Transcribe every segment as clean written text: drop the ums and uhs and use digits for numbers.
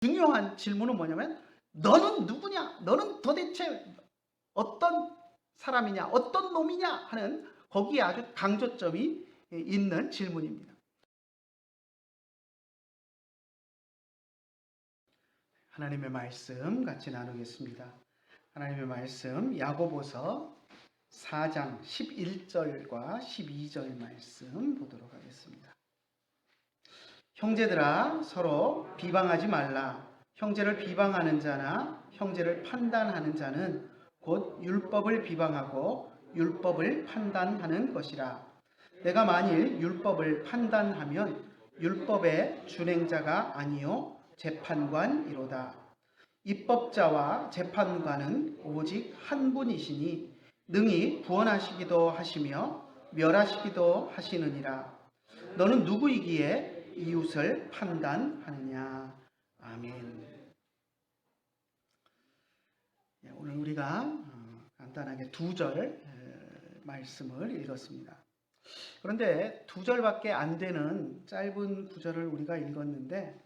중요한 질문은 뭐냐면 너는 누구냐? 너는 도대체 어떤 사람이냐? 어떤 놈이냐? 하는 거기에 아주 강조점이 있는 질문입니다. 하나님의 말씀 같이 나누겠습니다. 하나님의 말씀 야고보서 4장 11절과 12절 말씀 보도록 하겠습니다. 형제들아 서로 비방하지 말라. 형제를 비방하는 자나 형제를 판단하는 자는 곧 율법을 비방하고 율법을 판단하는 것이라. 내가 만일 율법을 판단하면 율법의 준행자가 아니요 재판관이로다. 입법자와 재판관은 오직 한 분이시니 능히 구원하시기도 하시며 멸하시기도 하시느니라. 너는 누구이기에 이웃을 판단하느냐. 아멘. 오늘 우리가 간단하게 2절 말씀을 읽었습니다. 그런데 2절밖에 안 되는 짧은 구절을 우리가 읽었는데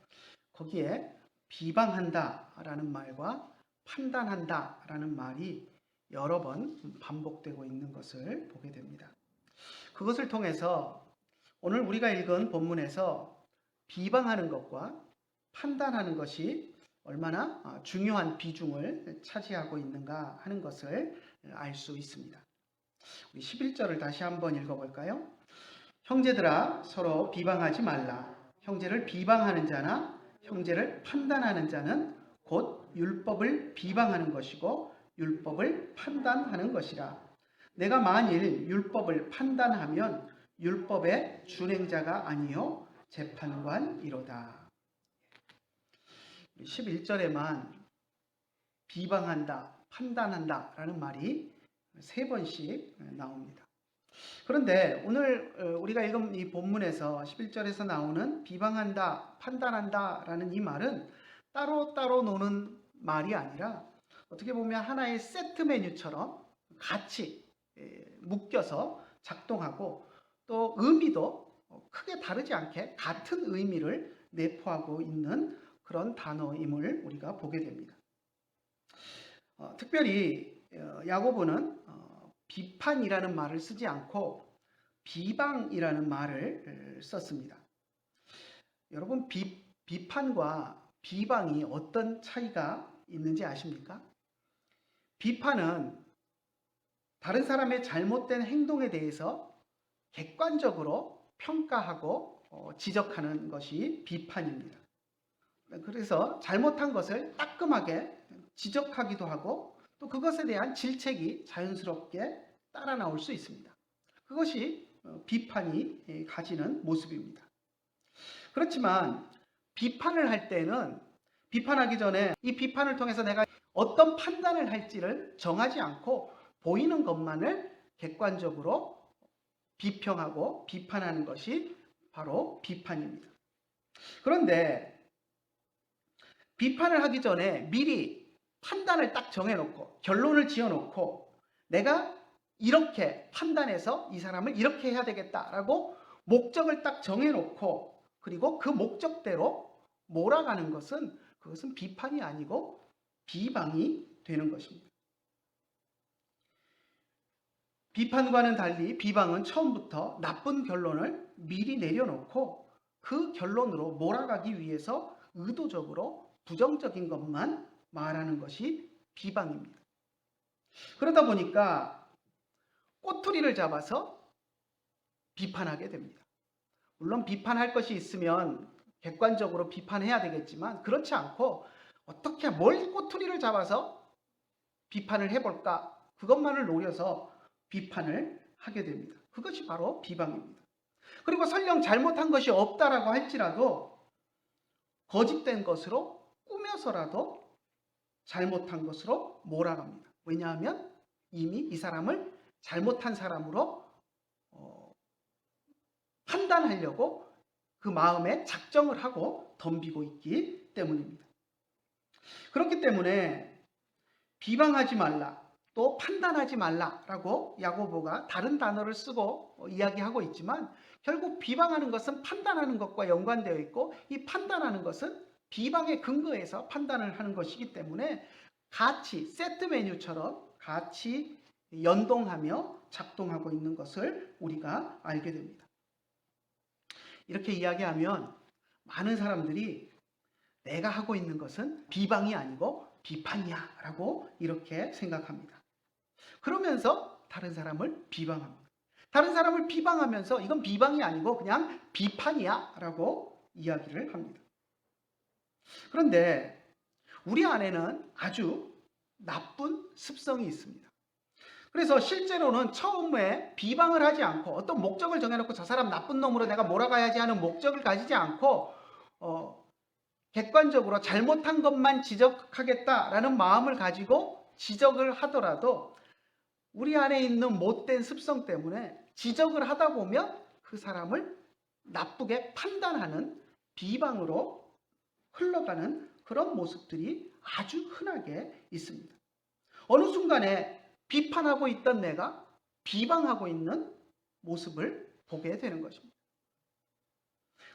거기에 비방한다라는 말과 판단한다라는 말이 여러 번 반복되고 있는 것을 보게 됩니다. 그것을 통해서 오늘 우리가 읽은 본문에서 비방하는 것과 판단하는 것이 얼마나 중요한 비중을 차지하고 있는가 하는 것을 알 수 있습니다. 우리 11절을 다시 한번 읽어볼까요? 형제들아 서로 비방하지 말라. 형제를 비방하는 자나 형제를 판단하는 자는 곧 율법을 비방하는 것이고 율법을 판단하는 것이라. 내가 만일 율법을 판단하면 율법의 준행자가 아니요 재판관이로다. 11절에만 비방한다, 판단한다 라는 말이 3번씩 나옵니다. 그런데 오늘 우리가 읽은 이 본문에서 11절에서 나오는 비방한다, 판단한다 라는 이 말은 따로따로 노는 말이 아니라 어떻게 보면 하나의 세트 메뉴처럼 같이 묶여서 작동하고 또 의미도 크게 다르지 않게 같은 의미를 내포하고 있는 그런 단어임을 우리가 보게 됩니다. 특별히 야고보는 비판이라는 말을 쓰지 않고 비방이라는 말을 썼습니다. 여러분 비판과 비방이 어떤 차이가 있는지 아십니까? 비판은 다른 사람의 잘못된 행동에 대해서 객관적으로 평가하고 지적하는 것이 비판입니다. 그래서 잘못한 것을 따끔하게 지적하기도 하고 또 그것에 대한 질책이 자연스럽게 따라 나올 수 있습니다. 그것이 비판이 가지는 모습입니다. 그렇지만 비판을 할 때는 비판하기 전에 이 비판을 통해서 내가 어떤 판단을 할지를 정하지 않고 보이는 것만을 객관적으로 비평하고 비판하는 것이 바로 비판입니다. 그런데 비판을 하기 전에 미리 판단을 딱 정해놓고 결론을 지어놓고 내가 이렇게 판단해서 이 사람을 이렇게 해야 되겠다라고 목적을 딱 정해놓고 그리고 그 목적대로 몰아가는 것은 그것은 비판이 아니고 비방이 되는 것입니다. 비판과는 달리 비방은 처음부터 나쁜 결론을 미리 내려놓고 그 결론으로 몰아가기 위해서 의도적으로 부정적인 것만 말하는 것이 비방입니다. 그러다 보니까 꼬투리를 잡아서 비판하게 됩니다. 물론 비판할 것이 있으면 객관적으로 비판해야 되겠지만 그렇지 않고 어떻게 뭘 꼬투리를 잡아서 비판을 해볼까 그것만을 노려서 비판을 하게 됩니다. 그것이 바로 비방입니다. 그리고 설령 잘못한 것이 없다라고 할지라도 거짓된 것으로 꾸며서라도 잘못한 것으로 몰아갑니다. 왜냐하면 이미 이 사람을 잘못한 사람으로 판단하려고 그 마음에 작정을 하고 덤비고 있기 때문입니다. 그렇기 때문에 비방하지 말라, 또 판단하지 말라라고 야고보가 다른 단어를 쓰고 이야기하고 있지만 결국 비방하는 것은 판단하는 것과 연관되어 있고 이 판단하는 것은 비방의 근거에서 판단을 하는 것이기 때문에 같이 세트 메뉴처럼 같이 연동하며 작동하고 있는 것을 우리가 알게 됩니다. 이렇게 이야기하면 많은 사람들이 내가 하고 있는 것은 비방이 아니고 비판이야 라고 이렇게 생각합니다. 그러면서 다른 사람을 비방합니다. 다른 사람을 비방하면서 이건 비방이 아니고 그냥 비판이야 라고 이야기를 합니다. 그런데 우리 안에는 아주 나쁜 습성이 있습니다. 그래서 실제로는 처음에 비방을 하지 않고 어떤 목적을 정해놓고 저 사람 나쁜 놈으로 내가 몰아가야지 하는 목적을 가지지 않고 객관적으로 잘못한 것만 지적하겠다라는 마음을 가지고 지적을 하더라도 우리 안에 있는 못된 습성 때문에 지적을 하다 보면 그 사람을 나쁘게 판단하는 비방으로 흘러가는 그런 모습들이 아주 흔하게 있습니다. 어느 순간에 비판하고 있던 내가 비방하고 있는 모습을 보게 되는 것입니다.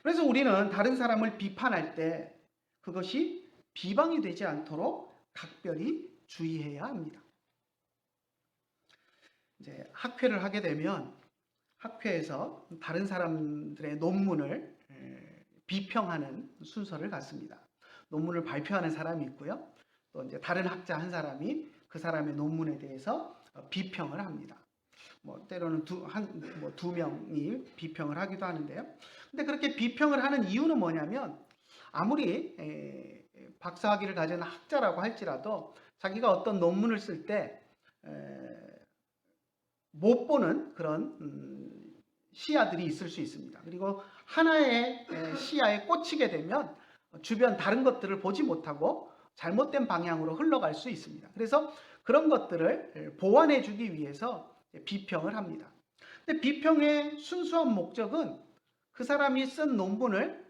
그래서 우리는 다른 사람을 비판할 때 그것이 비방이 되지 않도록 각별히 주의해야 합니다. 이제 학회를 하게 되면 학회에서 다른 사람들의 논문을 비평하는 순서를 갖습니다. 논문을 발표하는 사람이 있고요. 또 이제 다른 학자 한 사람이 그 사람의 논문에 대해서 비평을 합니다. 때로는 두 명이 비평을 하기도 하는데요. 근데 그렇게 비평을 하는 이유는 뭐냐면 아무리 박사학위를 가진 학자라고 할지라도 자기가 어떤 논문을 쓸 때 못 보는 그런 시야들이 있을 수 있습니다. 그리고 하나의 시야에 꽂히게 되면 주변 다른 것들을 보지 못하고 잘못된 방향으로 흘러갈 수 있습니다. 그래서 그런 것들을 보완해 주기 위해서 비평을 합니다. 근데 비평의 순수한 목적은 그 사람이 쓴 논문을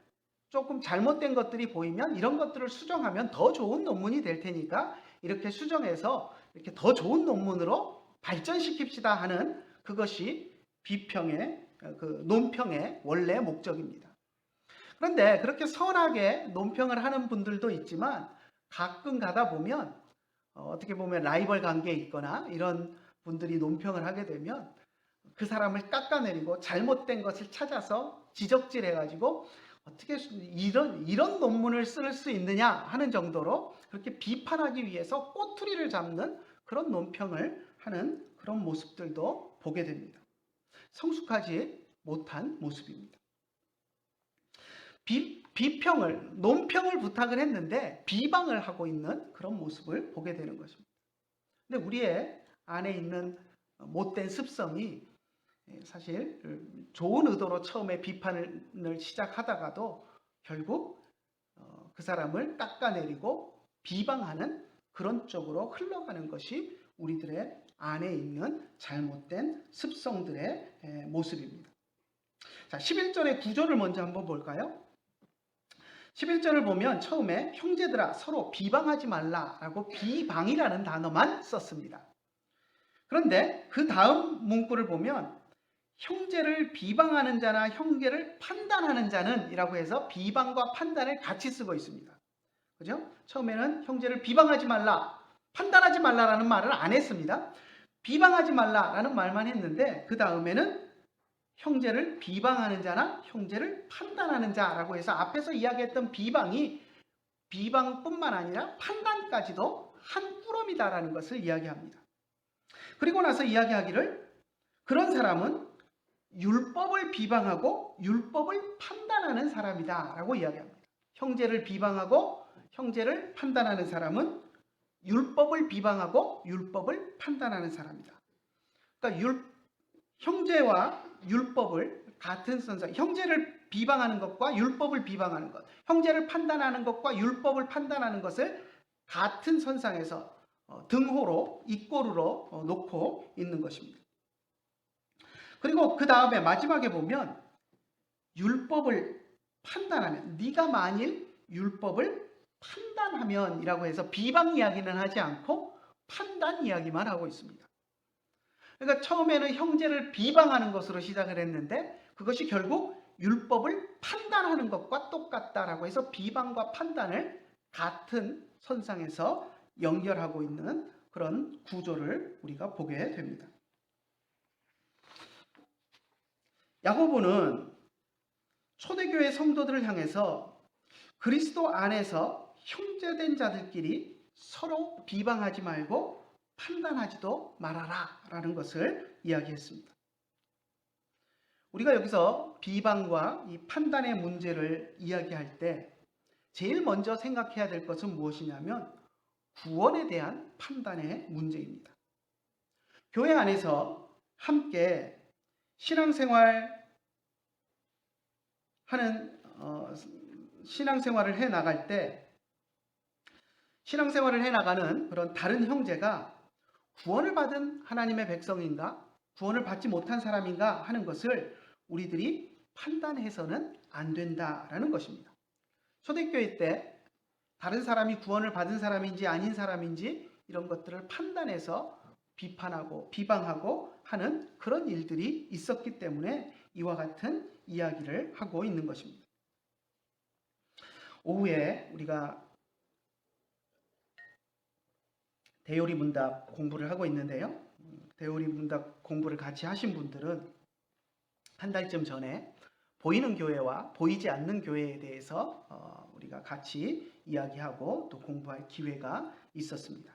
조금 잘못된 것들이 보이면 이런 것들을 수정하면 더 좋은 논문이 될 테니까 이렇게 수정해서 이렇게 더 좋은 논문으로 발전시킵시다 하는 그것이 비평의 논평의 원래 목적입니다. 그런데 그렇게 선하게 논평을 하는 분들도 있지만 가끔 가다 보면 어떻게 보면 라이벌 관계에 있거나 이런 분들이 논평을 하게 되면 그 사람을 깎아내리고 잘못된 것을 찾아서 지적질해가지고 어떻게 이런 논문을 쓸 수 있느냐 하는 정도로 그렇게 비판하기 위해서 꼬투리를 잡는 그런 논평을 하는 그런 모습들도 보게 됩니다. 성숙하지 못한 모습입니다. 논평을 부탁을 했는데 비방을 하고 있는 그런 모습을 보게 되는 것입니다. 근데 우리의 안에 있는 못된 습성이 사실 좋은 의도로 처음에 비판을 시작하다가도 결국 그 사람을 깎아내리고 비방하는 그런 쪽으로 흘러가는 것이 우리들의 안에 있는 잘못된 습성들의 모습입니다. 자, 11절의 구조를 먼저 한번 볼까요? 11절을 보면 처음에 형제들아 서로 비방하지 말라라고 비방이라는 단어만 썼습니다. 그런데 그 다음 문구를 보면 형제를 비방하는 자나 형제를 판단하는 자는 이라고 해서 비방과 판단을 같이 쓰고 있습니다. 그죠? 처음에는 형제를 비방하지 말라, 판단하지 말라라는 말을 안 했습니다. 비방하지 말라라는 말만 했는데 그 다음에는 형제를 비방하는 자나 형제를 판단하는 자라고 해서 앞에서 이야기했던 비방이 비방뿐만 아니라 판단까지도 한 꾸러미다라는 것을 이야기합니다. 그리고 나서 이야기하기를 그런 사람은 율법을 비방하고 율법을 판단하는 사람이다 라고 이야기합니다. 형제를 비방하고 형제를 판단하는 사람은 율법을 비방하고 율법을 판단하는 사람이다. 그러니까 형제와 율법을 같은 선상, 형제를 비방하는 것과 율법을 비방하는 것, 형제를 판단하는 것과 율법을 판단하는 것을 같은 선상에서 등호로, 이꼬르로 놓고 있는 것입니다. 그리고 그 다음에 마지막에 보면 율법을 판단하면, 네가 만일 율법을 판단하면 이라고 해서 비방 이야기는 하지 않고 판단 이야기만 하고 있습니다. 그러니까 처음에는 형제를 비방하는 것으로 시작을 했는데 그것이 결국 율법을 판단하는 것과 똑같다라고 해서 비방과 판단을 같은 선상에서 연결하고 있는 그런 구조를 우리가 보게 됩니다. 야고보는 초대교회 성도들을 향해서 그리스도 안에서 형제된 자들끼리 서로 비방하지 말고 판단하지도 말아라 라는 것을 이야기했습니다. 우리가 여기서 비방과 이 판단의 문제를 이야기할 때 제일 먼저 생각해야 될 것은 무엇이냐면 구원에 대한 판단의 문제입니다. 교회 안에서 함께 신앙생활을 해 나갈 때 신앙생활을 해 나가는 그런 다른 형제가 구원을 받은 하나님의 백성인가 구원을 받지 못한 사람인가 하는 것을 우리들이 판단해서는 안 된다라는 것입니다. 초대교회 때 다른 사람이 구원을 받은 사람인지 아닌 사람인지 이런 것들을 판단해서 비판하고 비방하고 하는 그런 일들이 있었기 때문에 이와 같은 이야기를 하고 있는 것입니다. 오후에 우리가 대요리 문답 공부를 하고 있는데요. 대요리 문답 공부를 같이 하신 분들은 한 달쯤 전에 보이는 교회와 보이지 않는 교회에 대해서 우리가 같이 이야기하고 또 공부할 기회가 있었습니다.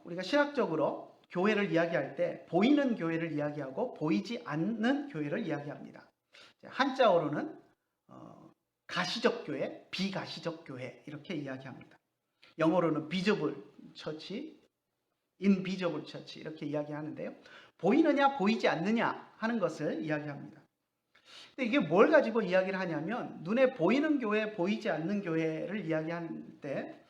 우리가 신학적으로 교회를 이야기할 때 보이는 교회를 이야기하고 보이지 않는 교회를 이야기합니다. 한자어로는 가시적 교회, 비가시적 교회 이렇게 이야기합니다. 영어로는 visible church, invisible church 이렇게 이야기하는데요. 보이느냐 보이지 않느냐 하는 것을 이야기합니다. 근데 이게 뭘 가지고 이야기를 하냐면 눈에 보이는 교회, 보이지 않는 교회를 이야기하는 때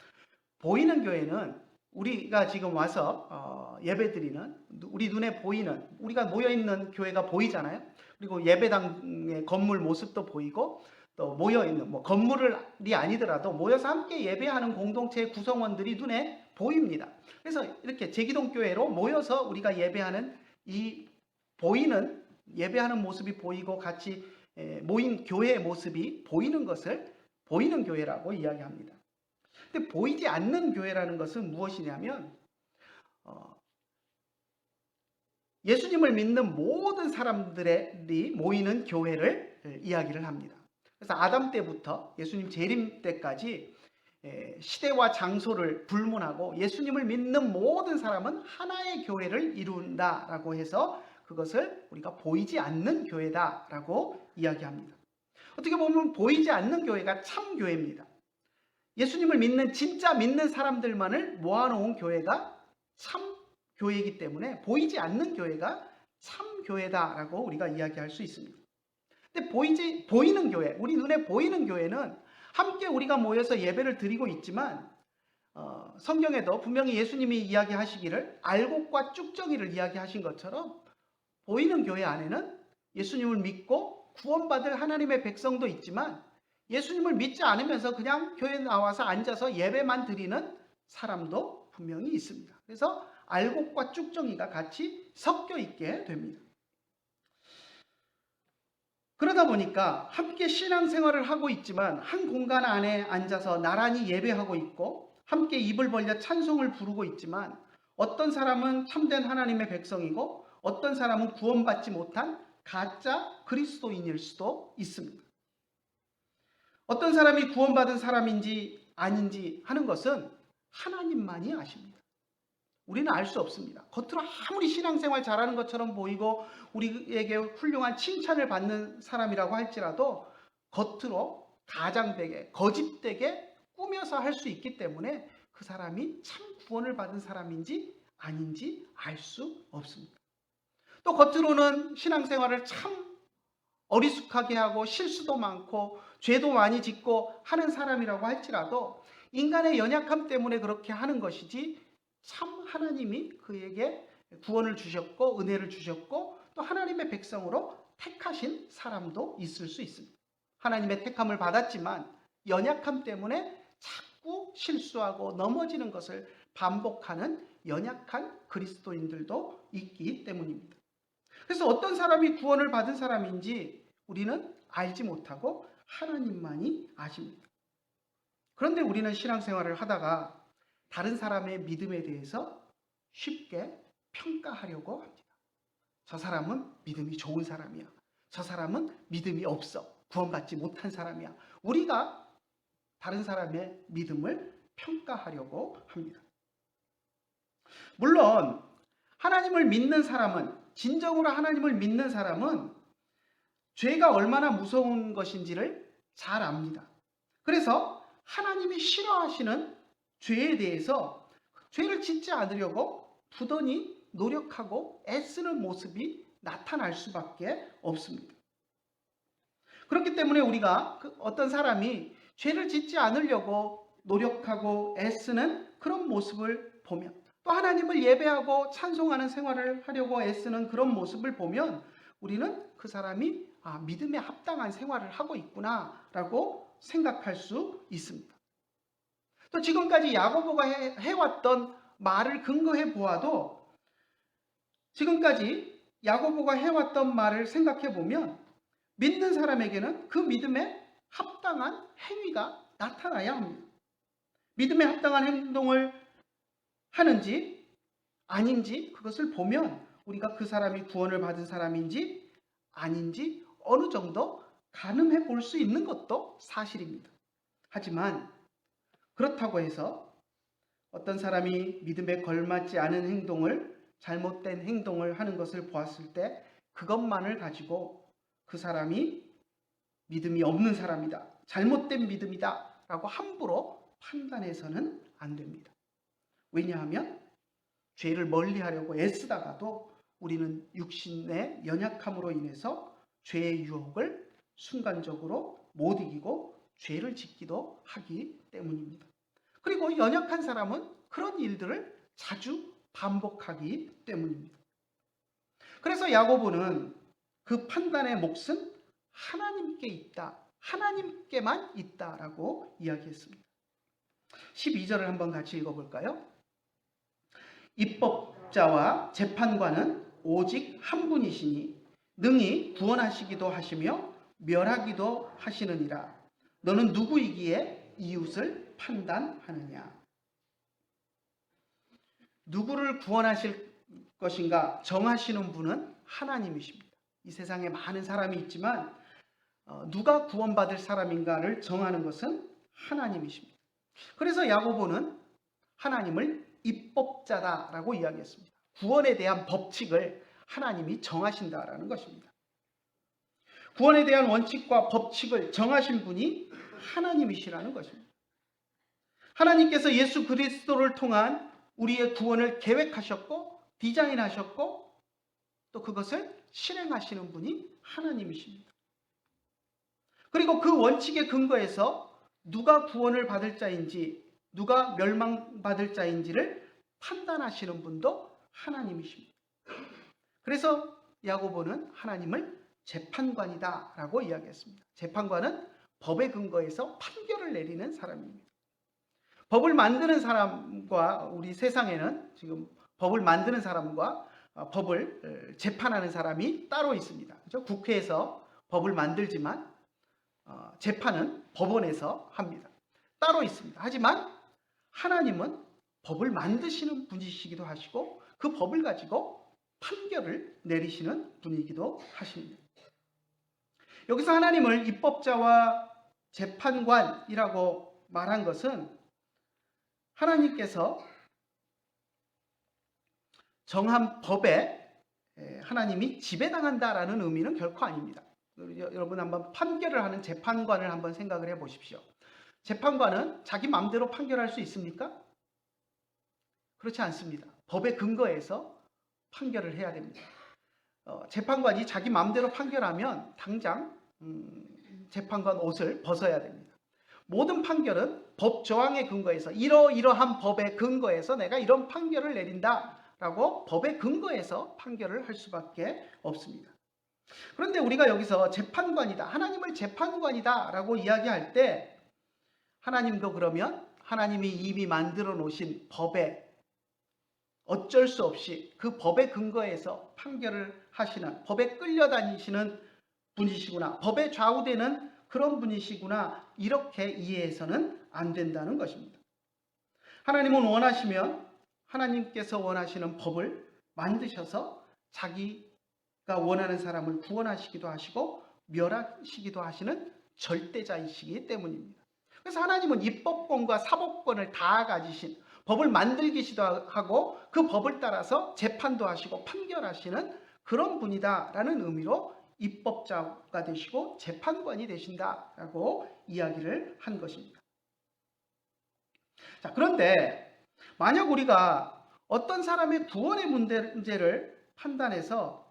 보이는 교회는 우리가 지금 와서 예배드리는 우리 눈에 보이는 우리가 모여있는 교회가 보이잖아요. 그리고 예배당의 건물 모습도 보이고 또 모여있는 건물이 아니더라도 모여서 함께 예배하는 공동체의 구성원들이 눈에 보입니다. 그래서 이렇게 제기동교회로 모여서 우리가 예배하는 이 보이는 예배하는 모습이 보이고 같이 모인 교회의 모습이 보이는 것을 보이는 교회라고 이야기합니다. 근데 보이지 않는 교회라는 것은 무엇이냐면 예수님을 믿는 모든 사람들이 모이는 교회를 이야기를 합니다. 그래서 아담 때부터 예수님 재림 때까지 시대와 장소를 불문하고 예수님을 믿는 모든 사람은 하나의 교회를 이룬다라고 해서 그것을 우리가 보이지 않는 교회다라고 이야기합니다. 어떻게 보면 보이지 않는 교회가 참 교회입니다. 예수님을 믿는 진짜 믿는 사람들만을 모아놓은 교회가 참 교회이기 때문에 보이지 않는 교회가 참 교회다라고 우리가 이야기할 수 있습니다. 근데 보이는 교회, 우리 눈에 보이는 교회는 함께 우리가 모여서 예배를 드리고 있지만 성경에도 분명히 예수님이 이야기하시기를 알곡과 쭉정이를 이야기하신 것처럼 보이는 교회 안에는 예수님을 믿고 구원받을 하나님의 백성도 있지만 예수님을 믿지 않으면서 그냥 교회에 나와서 앉아서 예배만 드리는 사람도 분명히 있습니다. 그래서 알곡과 쭉정이가 같이 섞여 있게 됩니다. 그러다 보니까 함께 신앙생활을 하고 있지만 한 공간 안에 앉아서 나란히 예배하고 있고 함께 입을 벌려 찬송을 부르고 있지만 어떤 사람은 참된 하나님의 백성이고 어떤 사람은 구원받지 못한 가짜 그리스도인일 수도 있습니다. 어떤 사람이 구원받은 사람인지 아닌지 하는 것은 하나님만이 아십니다. 우리는 알 수 없습니다. 겉으로 아무리 신앙생활 잘하는 것처럼 보이고 우리에게 훌륭한 칭찬을 받는 사람이라고 할지라도 겉으로 가장되게 거짓되게 꾸며서 할 수 있기 때문에 그 사람이 참 구원을 받은 사람인지 아닌지 알 수 없습니다. 또 겉으로는 신앙생활을 참 어리숙하게 하고 실수도 많고 죄도 많이 짓고 하는 사람이라고 할지라도 인간의 연약함 때문에 그렇게 하는 것이지 참 하나님이 그에게 구원을 주셨고 은혜를 주셨고 또 하나님의 백성으로 택하신 사람도 있을 수 있습니다. 하나님의 택함을 받았지만 연약함 때문에 자꾸 실수하고 넘어지는 것을 반복하는 연약한 그리스도인들도 있기 때문입니다. 그래서 어떤 사람이 구원을 받은 사람인지 우리는 알지 못하고 하나님만이 아십니다. 그런데 우리는 신앙생활을 하다가 다른 사람의 믿음에 대해서 쉽게 평가하려고 합니다. 저 사람은 믿음이 좋은 사람이야. 저 사람은 믿음이 없어. 구원받지 못한 사람이야. 우리가 다른 사람의 믿음을 평가하려고 합니다. 물론 하나님을 믿는 사람은, 진정으로 하나님을 믿는 사람은 죄가 얼마나 무서운 것인지를 잘 압니다. 그래서 하나님이 싫어하시는 죄에 대해서 죄를 짓지 않으려고 부단히 노력하고 애쓰는 모습이 나타날 수밖에 없습니다. 그렇기 때문에 우리가 어떤 사람이 죄를 짓지 않으려고 노력하고 애쓰는 그런 모습을 보면, 또 하나님을 예배하고 찬송하는 생활을 하려고 애쓰는 그런 모습을 보면 우리는 그 사람이 믿음에 합당한 생활을 하고 있구나라고 생각할 수 있습니다. 또 지금까지 야고보가 해왔던 말을 근거해 보아도, 지금까지 야고보가 해왔던 말을 생각해 보면 믿는 사람에게는 그 믿음에 합당한 행위가 나타나야 합니다. 믿음에 합당한 행동을 하는지 아닌지 그것을 보면 우리가 그 사람이 구원을 받은 사람인지 아닌지 어느 정도 가늠해 볼 수 있는 것도 사실입니다. 하지만 그렇다고 해서 어떤 사람이 믿음에 걸맞지 않은 행동을, 잘못된 행동을 하는 것을 보았을 때 그것만을 가지고 그 사람이 믿음이 없는 사람이다, 잘못된 믿음이다 라고 함부로 판단해서는 안 됩니다. 왜냐하면 죄를 멀리하려고 애쓰다가도 우리는 육신의 연약함으로 인해서 죄의 유혹을 순간적으로 못 이기고 죄를 짓기도 하기 때문입니다. 그리고 연약한 사람은 그런 일들을 자주 반복하기 때문입니다. 그래서 야고보는 그 판단의 몫은 하나님께 있다, 하나님께만 있다라고 이야기했습니다. 12절을 한번 같이 읽어볼까요? 입법자와 재판관은 오직 한 분이시니 능히 구원하시기도 하시며 멸하기도 하시느니라. 너는 누구이기에 이웃을 판단하느냐? 누구를 구원하실 것인가 정하시는 분은 하나님이십니다. 이 세상에 많은 사람이 있지만 누가 구원받을 사람인가를 정하는 것은 하나님이십니다. 그래서 야고보는 하나님을 입법자다라고 이야기했습니다. 구원에 대한 법칙을 하나님이 정하신다라는 것입니다. 구원에 대한 원칙과 법칙을 정하신 분이 하나님이시라는 것입니다. 하나님께서 예수 그리스도를 통한 우리의 구원을 계획하셨고 디자인하셨고 또 그것을 실행하시는 분이 하나님이십니다. 그리고 그 원칙에 근거해서 누가 구원을 받을 자인지 누가 멸망받을 자인지를 판단하시는 분도 하나님이십니다. 그래서 야고보는 하나님을 재판관이다라고 이야기했습니다. 재판관은 법에 근거해서 판결을 내리는 사람입니다. 법을 만드는 사람과 우리 세상에는 지금 법을 만드는 사람과 법을 재판하는 사람이 따로 있습니다. 그렇죠? 국회에서 법을 만들지만 재판은 법원에서 합니다. 따로 있습니다. 하지만 하나님은 법을 만드시는 분이시기도 하시고 그 법을 가지고 판결을 내리시는 분이기도 하십니다. 여기서 하나님을 입법자와 재판관이라고 말한 것은 하나님께서 정한 법에 하나님이 지배당한다라는 의미는 결코 아닙니다. 여러분 한번 판결을 하는 재판관을 한번 생각을 해 보십시오. 재판관은 자기 마음대로 판결할 수 있습니까? 그렇지 않습니다. 법에 근거해서 판결을 해야 됩니다. 재판관이 자기 마음대로 판결하면 당장 재판관 옷을 벗어야 됩니다. 모든 판결은 법 조항에 근거해서 이러이러한 법에 근거해서 내가 이런 판결을 내린다라고 법에 근거해서 판결을 할 수밖에 없습니다. 그런데 우리가 여기서 재판관이다, 하나님을 재판관이다라고 이야기할 때 하나님도 그러면 하나님이 이미 만들어 놓으신 법에 어쩔 수 없이 그 법에 근거해서 판결을 하시는, 법에 끌려다니시는 분이시구나, 법에 좌우되는 그런 분이시구나, 이렇게 이해해서는 안 된다는 것입니다. 하나님은 원하시면 하나님께서 원하시는 법을 만드셔서 자기가 원하는 사람을 구원하시기도 하시고 멸하시기도 하시는 절대자이시기 때문입니다. 그래서 하나님은 입법권과 사법권을 다 가지신, 법을 만들기도 하고 그 법을 따라서 재판도 하시고 판결하시는 그런 분이다라는 의미로 입법자가 되시고 재판관이 되신다라고 이야기를 한 것입니다. 자, 그런데 만약 우리가 어떤 사람의 구원의 문제를 판단해서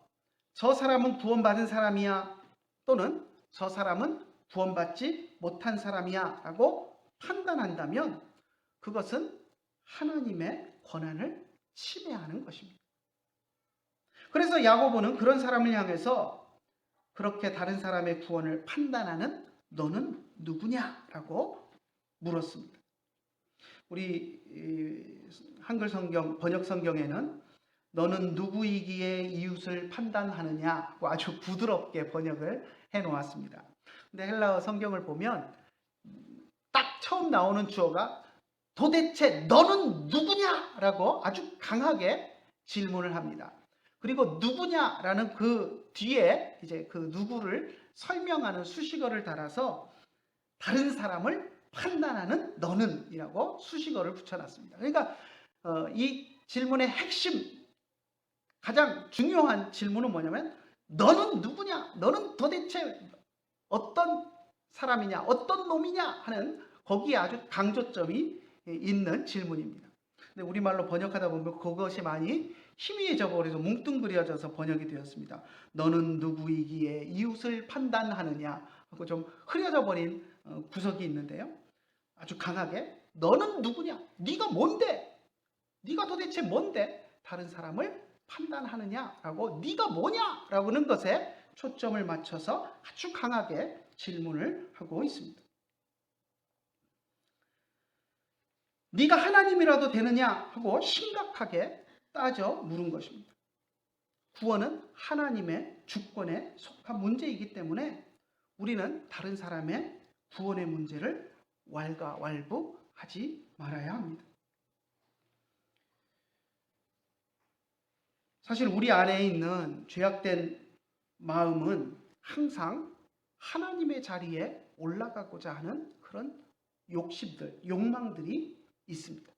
저 사람은 구원받은 사람이야, 또는 저 사람은 구원받지 못한 사람이야 라고 판단한다면 그것은 하나님의 권한을 침해하는 것입니다. 그래서 야고보는 그런 사람을 향해서 그렇게 다른 사람의 구원을 판단하는 너는 누구냐라고 물었습니다. 우리 한글 성경, 번역 성경에는 너는 누구이기에 이웃을 판단하느냐고 아주 부드럽게 번역을 해 놓았습니다. 근데 헬라어 성경을 보면 딱 처음 나오는 주어가 도대체 너는 누구냐라고 아주 강하게 질문을 합니다. 그리고 누구냐라는 그 뒤에 이제 그 누구를 설명하는 수식어를 달아서 다른 사람을 판단하는 너는이라고 수식어를 붙여놨습니다. 그러니까 이 질문의 핵심, 가장 중요한 질문은 뭐냐면 너는 누구냐? 너는 도대체 어떤 사람이냐? 어떤 놈이냐? 하는 거기에 아주 강조점이 있는 질문입니다. 근데 우리말로 번역하다 보면 그것이 많이 희미해져 버려서 뭉뚱그려져서 번역이 되었습니다. 너는 누구이기에 이웃을 판단하느냐 하고 좀 흐려져 버린 구석이 있는데요. 아주 강하게 너는 누구냐? 네가 뭔데? 네가 도대체 뭔데 다른 사람을 판단하느냐라고, 네가 뭐냐라고 하는 것에 초점을 맞춰서 아주 강하게 질문을 하고 있습니다. 네가 하나님이라도 되느냐 하고 심각하게 따져 물은 것입니다. 구원은 하나님의 주권에 속한 문제이기 때문에 우리는 다른 사람의 구원의 문제를 왈가왈부하지 말아야 합니다. 사실 우리 안에 있는 죄악된 마음은 항상 하나님의 자리에 올라가고자 하는 그런 욕심들, 욕망들이 있습니다.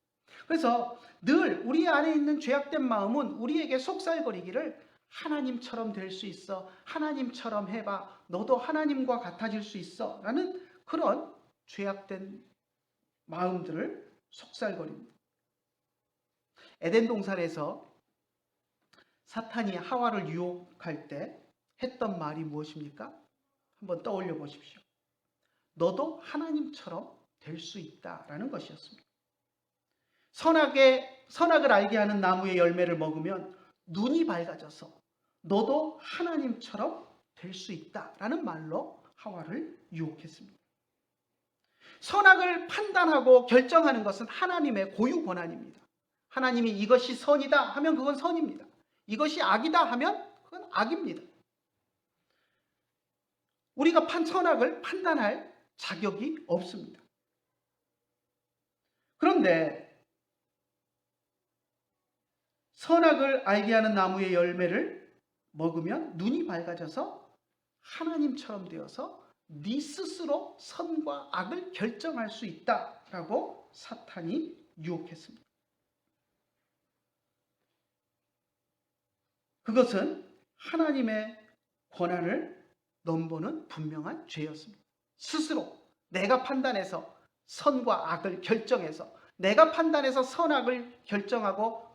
그래서 늘 우리 안에 있는 죄악된 마음은 우리에게 속살거리기를 하나님처럼 될 수 있어, 하나님처럼 해봐, 너도 하나님과 같아질 수 있어 라는 그런 죄악된 마음들을 속살거립니다. 에덴 동산에서 사탄이 하와를 유혹할 때 했던 말이 무엇입니까? 한번 떠올려 보십시오. 너도 하나님처럼 될 수 있다라는 것이었습니다. 선악을 알게 하는 나무의 열매를 먹으면 눈이 밝아져서 너도 하나님처럼 될 수 있다라는 말로 하와를 유혹했습니다. 선악을 판단하고 결정하는 것은 하나님의 고유 권한입니다. 하나님이 이것이 선이다 하면 그건 선입니다. 이것이 악이다 하면 그건 악입니다. 우리가 선악을 판단할 자격이 없습니다. 그런데 선악을 알게 하는 나무의 열매를 먹으면 눈이 밝아져서 하나님처럼 되어서 네 스스로 선과 악을 결정할 수 있다라고 사탄이 유혹했습니다. 그것은 하나님의 권한을 넘보는 분명한 죄였습니다. 스스로 내가 판단해서 선과 악을 결정해서, 내가 판단해서 선악을 결정하고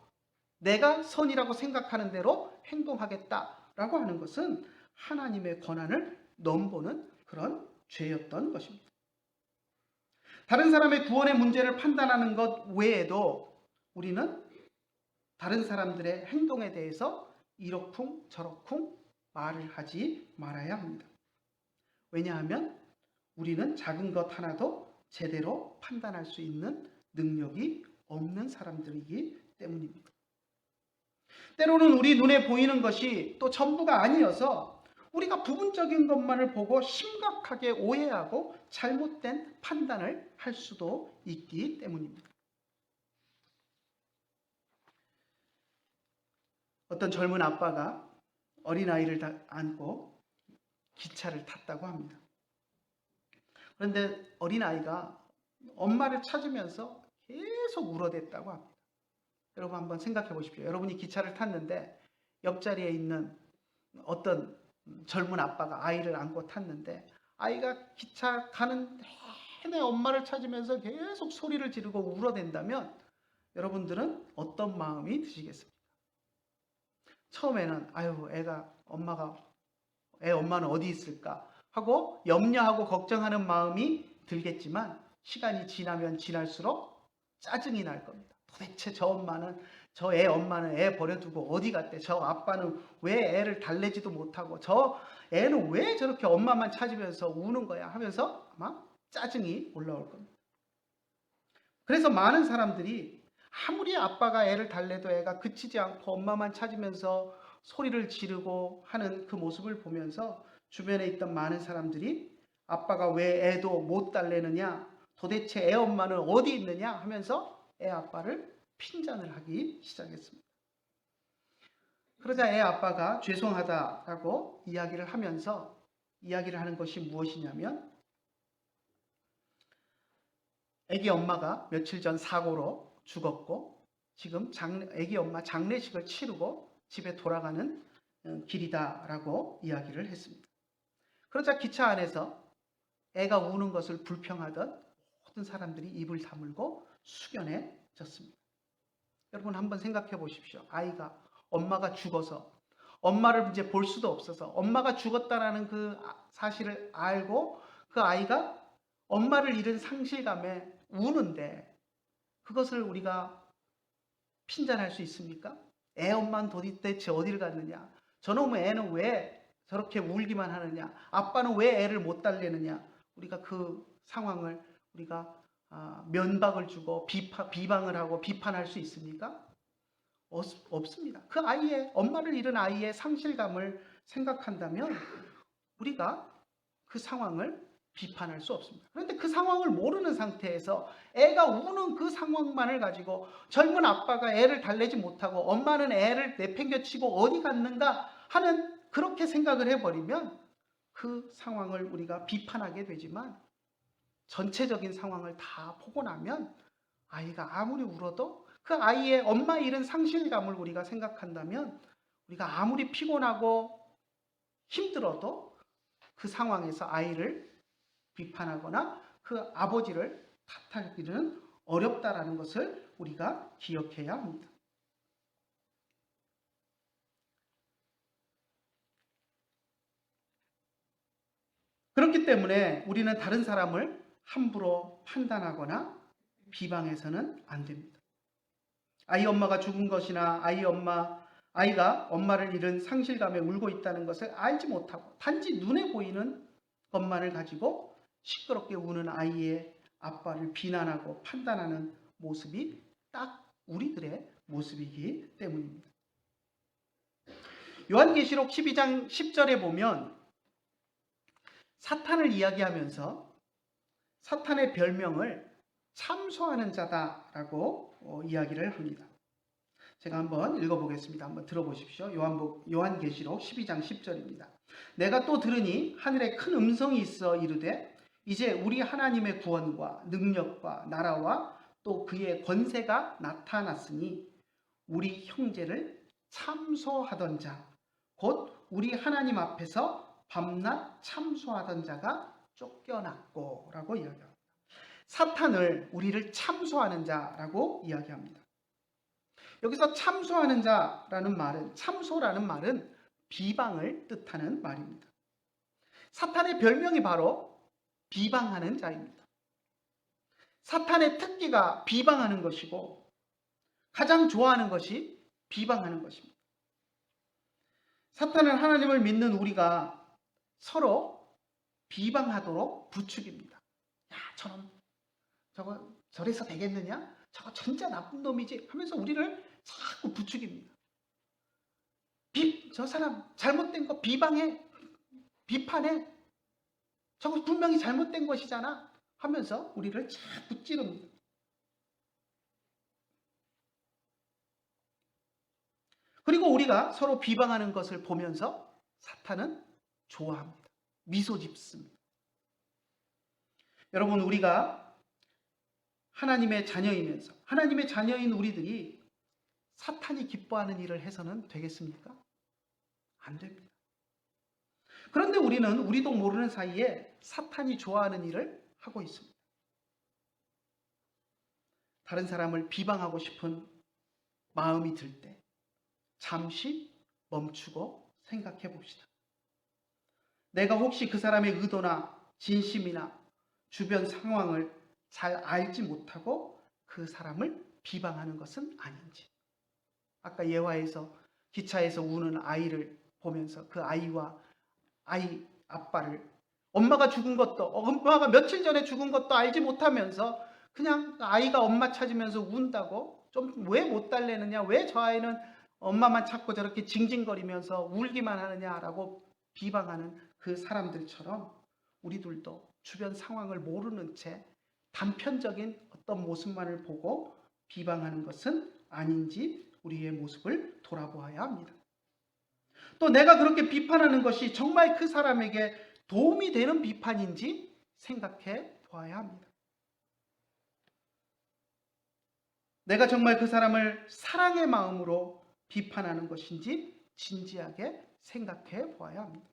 내가 선이라고 생각하는 대로 행동하겠다라고 하는 것은 하나님의 권한을 넘보는 그런 죄였던 것입니다. 다른 사람의 구원의 문제를 판단하는 것 외에도 우리는 다른 사람들의 행동에 대해서 이러쿵 저러쿵 말을 하지 말아야 합니다. 왜냐하면 우리는 작은 것 하나도 제대로 판단할 수 있는 능력이 없는 사람들이기 때문입니다. 때로는 우리 눈에 보이는 것이 또 전부가 아니어서 우리가 부분적인 것만을 보고 심각하게 오해하고 잘못된 판단을 할 수도 있기 때문입니다. 어떤 젊은 아빠가 어린아이를 안고 기차를 탔다고 합니다. 그런데 어린아이가 엄마를 찾으면서 계속 울어댔다고 합니다. 여러분 한번 생각해 보십시오. 여러분이 기차를 탔는데 옆자리에 있는 어떤 젊은 아빠가 아이를 안고 탔는데 아이가 기차 가는 내내 엄마를 찾으면서 계속 소리를 지르고 울어댄다면 여러분들은 어떤 마음이 드시겠습니까? 처음에는 아유 애 엄마는 어디 있을까 하고 염려하고 걱정하는 마음이 들겠지만 시간이 지나면 지날수록 짜증이 날 겁니다. 도대체 저 애 엄마는 애 버려두고 어디 갔대? 저 아빠는 왜 애를 달래지도 못하고 저 애는 왜 저렇게 엄마만 찾으면서 우는 거야 하면서 아마 짜증이 올라올 겁니다. 그래서 많은 사람들이 아무리 아빠가 애를 달래도 애가 그치지 않고 엄마만 찾으면서 소리를 지르고 하는 그 모습을 보면서 주변에 있던 많은 사람들이 아빠가 왜 애도 못 달래느냐, 도대체 애 엄마는 어디 있느냐 하면서 애 아빠를 핀잔을 하기 시작했습니다. 그러자 애 아빠가 죄송하다라고 이야기를 하는 것이 무엇이냐면 애기 엄마가 며칠 전 사고로 죽었고 지금 애기 엄마 장례식을 치르고 집에 돌아가는 길이다라고 이야기를 했습니다. 그러자 기차 안에서 애가 우는 것을 불평하던 모든 사람들이 입을 다물고 숙연해졌습니다. 여러분 한번 생각해 보십시오. 아이가 엄마가 죽어서 엄마를 이제 볼 수도 없어서 엄마가 죽었다라는 그 사실을 알고 그 아이가 엄마를 잃은 상실감에 우는데 그것을 우리가 핀잔할 수 있습니까? 애 엄마는 도대체 어디를 갔느냐? 저놈의 애는 왜 저렇게 울기만 하느냐? 아빠는 왜 애를 못 달래느냐? 우리가 그 상황을 우리가 면박을 주고 비방을 하고 비판할 수 있습니까? 없습니다. 그 엄마를 잃은 아이의 상실감을 생각한다면 우리가 그 상황을 비판할 수 없습니다. 그런데 그 상황을 모르는 상태에서 애가 우는 그 상황만을 가지고 젊은 아빠가 애를 달래지 못하고 엄마는 애를 내팽겨치고 어디 갔는가 하는 그렇게 생각을 해버리면 그 상황을 우리가 비판하게 되지만 전체적인 상황을 다 보고 나면 아이가 아무리 울어도 그 아이의 엄마 잃은 상실감을 우리가 생각한다면 우리가 아무리 피곤하고 힘들어도 그 상황에서 아이를 비판하거나 그 아버지를 탓하기는 어렵다라는 것을 우리가 기억해야 합니다. 그렇기 때문에 우리는 다른 사람을 함부로 판단하거나 비방해서는 안 됩니다. 아이 엄마가 죽은 것이나 아이가 엄마를 잃은 상실감에 울고 있다는 것을 알지 못하고 단지 눈에 보이는 것만을 가지고 시끄럽게 우는 아이의 아빠를 비난하고 판단하는 모습이 딱 우리들의 모습이기 때문입니다. 요한계시록 12장 10절에 보면 사탄을 이야기하면서 사탄의 별명을 참소하는 자다라고 이야기를 합니다. 제가 한번 읽어보겠습니다. 한번 들어보십시오. 요한계시록 12장 10절입니다. 내가 또 들으니 하늘에 큰 음성이 있어 이르되 이제 우리 하나님의 구원과 능력과 나라와 또 그의 권세가 나타났으니 우리 형제를 참소하던 자, 곧 우리 하나님 앞에서 밤낮 참소하던 자가 쫓겨났고 라고 이야기합니다. 사탄을 우리를 참소하는 자라고 이야기합니다. 여기서 참소하는 자라는 말은 참소라는 말은 비방을 뜻하는 말입니다. 사탄의 별명이 바로 비방하는 자입니다. 사탄의 특기가 비방하는 것이고 가장 좋아하는 것이 비방하는 것입니다. 사탄은 하나님을 믿는 우리가 서로 비방하도록 부추깁니다. 야, 저거 저래서 되겠느냐? 저거 진짜 나쁜 놈이지 하면서 우리를 자꾸 부추깁니다. 저 사람 잘못된 거 비방해. 비판해. 저거 분명히 잘못된 것이잖아 하면서 우리를 자꾸 찌릅니다. 그리고 우리가 서로 비방하는 것을 보면서 사탄은 좋아합니다. 미소 짓습니다. 여러분, 우리가 하나님의 자녀이면서 하나님의 자녀인 우리들이 사탄이 기뻐하는 일을 해서는 되겠습니까? 안 됩니다. 그런데 우리도 모르는 사이에 사탄이 좋아하는 일을 하고 있습니다. 다른 사람을 비방하고 싶은 마음이 들 때 잠시 멈추고 생각해 봅시다. 내가 혹시 그 사람의 의도나 진심이나 주변 상황을 잘 알지 못하고 그 사람을 비방하는 것은 아닌지. 아까 예화에서 기차에서 우는 아이를 보면서 그 아이와 아이 아빠를 엄마가 죽은 것도 엄마가 며칠 전에 죽은 것도 알지 못하면서 그냥 아이가 엄마 찾으면서 운다고 좀 왜 못 달래느냐, 왜 저 아이는 엄마만 찾고 저렇게 징징거리면서 울기만 하느냐라고 비방하는 그 사람들처럼 우리들도 주변 상황을 모르는 채 단편적인 어떤 모습만을 보고 비방하는 것은 아닌지 우리의 모습을 돌아보아야 합니다. 또 내가 그렇게 비판하는 것이 정말 그 사람에게 도움이 되는 비판인지 생각해 보아야 합니다. 내가 정말 그 사람을 사랑의 마음으로 비판하는 것인지 진지하게 생각해 보아야 합니다.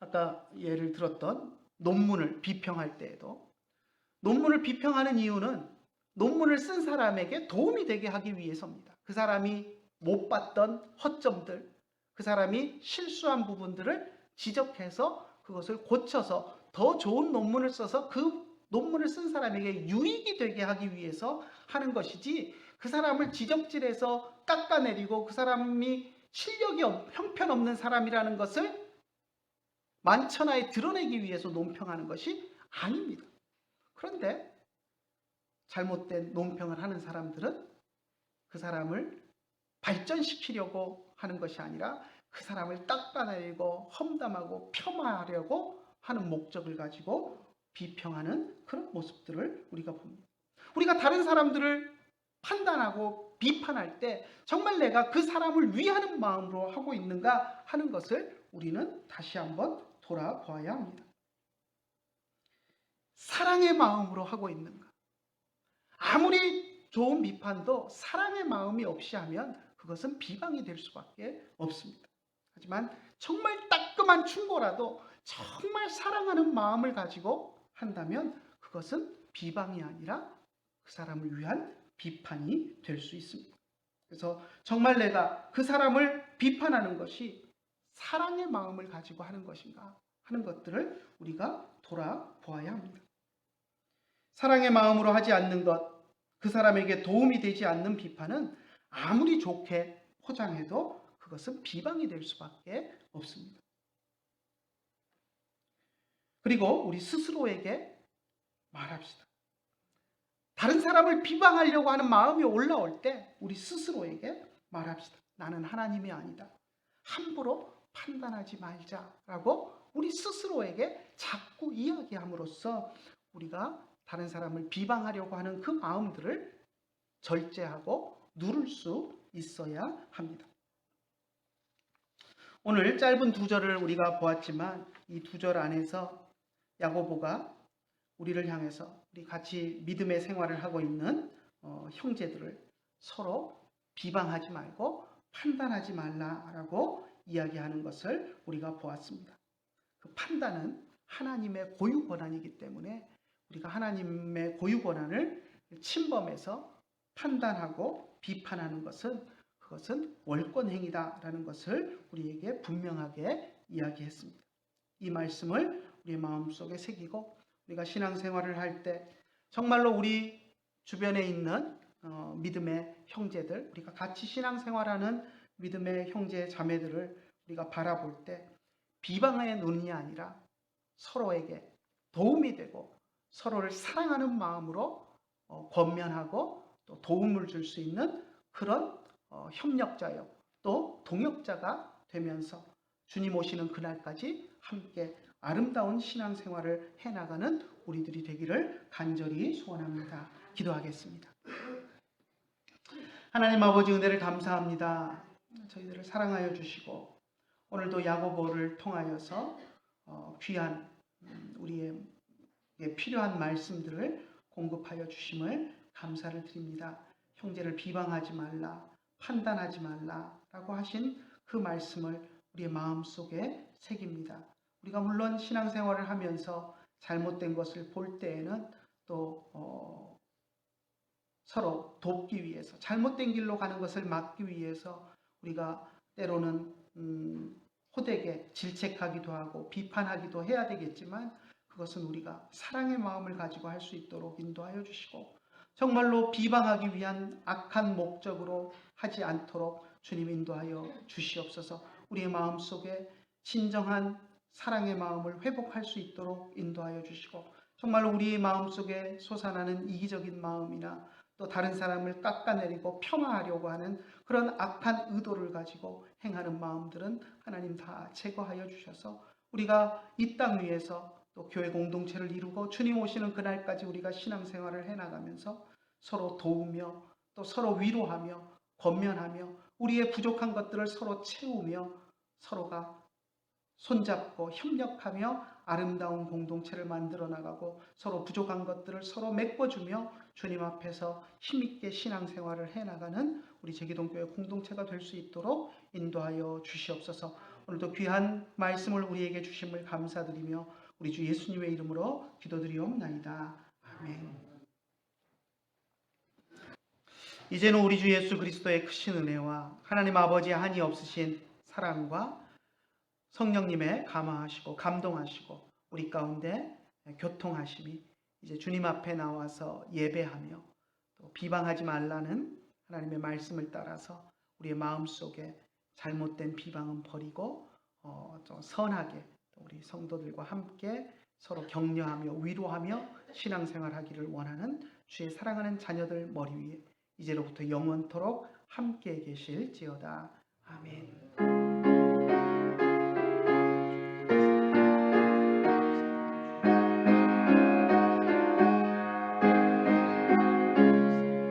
아까 예를 들었던 논문을 비평할 때에도 논문을 비평하는 이유는 논문을 쓴 사람에게 도움이 되게 하기 위해서입니다. 그 사람이 못 봤던 허점들, 그 사람이 실수한 부분들을 지적해서 그것을 고쳐서 더 좋은 논문을 써서 그 논문을 쓴 사람에게 유익이 되게 하기 위해서 하는 것이지, 그 사람을 지적질해서 깎아내리고 그 사람이 실력이 형편없는 사람이라는 것을 만천하에 드러내기 위해서 논평하는 것이 아닙니다. 그런데 잘못된 논평을 하는 사람들은 그 사람을 발전시키려고 하는 것이 아니라 그 사람을 닦아내리고 험담하고 폄하하려고 하는 목적을 가지고 비평하는 그런 모습들을 우리가 봅니다. 우리가 다른 사람들을 판단하고 비판할 때 정말 내가 그 사람을 위하는 마음으로 하고 있는가 하는 것을 우리는 다시 한번 돌아보아야 합니다. 사랑의 마음으로 하고 있는가? 아무리 좋은 비판도 사랑의 마음이 없이 하면 그것은 비방이 될 수밖에 없습니다. 하지만 정말 따끔한 충고라도 정말 사랑하는 마음을 가지고 한다면 그것은 비방이 아니라 그 사람을 위한 비판이 될 수 있습니다. 그래서 정말 내가 그 사람을 비판하는 것이 사랑의 마음을 가지고 하는 것인가 하는 것들을 우리가 돌아보아야 합니다. 사랑의 마음으로 하지 않는 것, 그 사람에게 도움이 되지 않는 비판은 아무리 좋게 포장해도 그것은 비방이 될 수밖에 없습니다. 그리고 우리 스스로에게 말합시다. 다른 사람을 비방하려고 하는 마음이 올라올 때 우리 스스로에게 말합시다. 나는 하나님이 아니다. 함부로 판단하지 말자라고 우리 스스로에게 자꾸 이야기함으로써 우리가 다른 사람을 비방하려고 하는 그 마음들을 절제하고 누를 수 있어야 합니다. 오늘 짧은 두 절을 우리가 보았지만 이 두 절 안에서 야고보가 우리를 향해서 우리 같이 믿음의 생활을 하고 있는 형제들을 서로 비방하지 말고 판단하지 말라라고 이야기하는 것을 우리가 보았습니다. 그 판단은 하나님의 고유 권한이기 때문에 우리가 하나님의 고유 권한을 침범해서 판단하고 비판하는 그것은 월권행위다라는 것을 우리에게 분명하게 이야기했습니다. 이 말씀을 우리의 마음속에 새기고 우리가 신앙생활을 할 때 정말로 우리 주변에 있는 믿음의 형제들, 우리가 같이 신앙생활하는 믿음의 형제 자매들을 우리가 바라볼 때 비방의 눈이 아니라 서로에게 도움이 되고 서로를 사랑하는 마음으로 권면하고 또 도움을 줄 수 있는 그런 협력자요 또 동역자가 되면서 주님 오시는 그날까지 함께 아름다운 신앙생활을 해나가는 우리들이 되기를 간절히 소원합니다. 기도하겠습니다. 하나님 아버지, 은혜를 감사합니다. 저희들을 사랑하여 주시고 오늘도 야고보를 통하여서 귀한 우리에게 필요한 말씀들을 공급하여 주심을 감사를 드립니다. 형제를 비방하지 말라, 판단하지 말라라고 하신 그 말씀을 우리의 마음속에 새깁니다. 우리가 물론 신앙생활을 하면서 잘못된 것을 볼 때에는 또 서로 돕기 위해서, 잘못된 길로 가는 것을 막기 위해서 우리가 때로는 호되게 질책하기도 하고 비판하기도 해야 되겠지만, 그것은 우리가 사랑의 마음을 가지고 할 수 있도록 인도하여 주시고, 정말로 비방하기 위한 악한 목적으로 하지 않도록 주님 인도하여 주시옵소서. 우리의 마음속에 진정한 사랑의 마음을 회복할 수 있도록 인도하여 주시고, 정말로 우리의 마음속에 솟아나는 이기적인 마음이나 또 다른 사람을 깎아내리고 폄하하려고 하는 그런 악한 의도를 가지고 행하는 마음들은 하나님 다 제거하여 주셔서 우리가 이 땅 위에서 또 교회 공동체를 이루고 주님 오시는 그날까지 우리가 신앙생활을 해나가면서 서로 도우며 또 서로 위로하며 권면하며 우리의 부족한 것들을 서로 채우며 서로가 손잡고 협력하며 아름다운 공동체를 만들어 나가고 서로 부족한 것들을 서로 메꿔주며 주님 앞에서 힘있게 신앙생활을 해나가는 우리 제기동교회 공동체가 될 수 있도록 인도하여 주시옵소서. 오늘도 귀한 말씀을 우리에게 주심을 감사드리며 우리 주 예수님의 이름으로 기도드리옵나이다. 아멘. 이제는 우리 주 예수 그리스도의 크신 은혜와 하나님 아버지의 한이 없으신 사랑과 성령님의 감화하시고 감동하시고 우리 가운데 교통하심이 이제 주님 앞에 나와서 예배하며 또 비방하지 말라는 하나님의 말씀을 따라서 우리의 마음속에 잘못된 비방은 버리고 좀 선하게 우리 성도들과 함께 서로 격려하며 위로하며 신앙생활하기를 원하는 주의 사랑하는 자녀들 머리 위에 이제로부터 영원토록 함께 계실지어다. 아멘.